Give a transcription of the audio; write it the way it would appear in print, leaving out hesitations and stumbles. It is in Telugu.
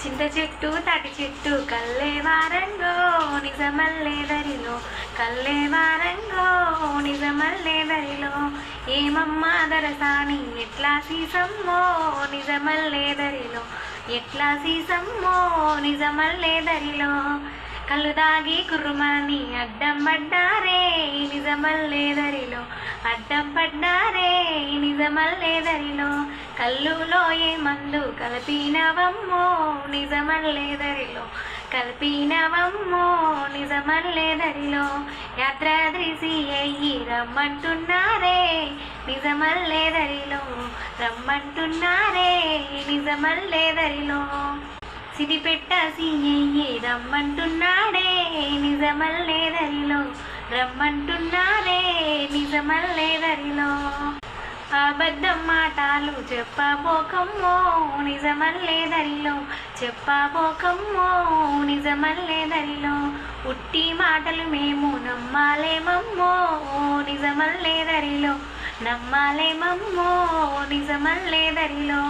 చింత చెట్టు తాటి చెట్టు కల్లే వారంగో నిజమల్లే దరిలో కల్లే వారంగో నిజమల్లే దరిలో ఏమమ్మా దరసాని ఎట్లా సీసమ్మో నిజమల్లే దరిలో ఎట్లా సీసమ్మో నిజమల్లే దరిలో కళ్ళు దాగి కుర్రుమని అడ్డం పడ్డారే నిజమల్లే దరిలో అడ్డం పడ్డారే నిజమల్లే దరిలో కళ్ళులో ఏ మందు కలిపినవమ్మో నిజమల్లే దరిలో కలిపినవమ్మో నిజమల్లే దరిలో యాత్రాద్రిసి అయ్యి రమ్మంటున్నారే నిజమల్లే దరిలో రమ్మంటున్నారే నిజమల్లే దరిలో సిరిపెట్ట సీయ్యి రమ్మంటున్నాడే నిజమల్లే దరిలో రమ్మంటున్నారే నిజమల్లే దరిలో అబద్ధం మాటలు చెప్పబోకమ్మో నిజమల్లే దరిలో చెప్పబోకమ్మో నిజమల్లే దరిలో ఉట్టి మాటలు మేము నమ్మాలేమమ్మో నిజమల్లే దరిలో నమ్మాలేమమ్మో నిజమల్లే దరిలో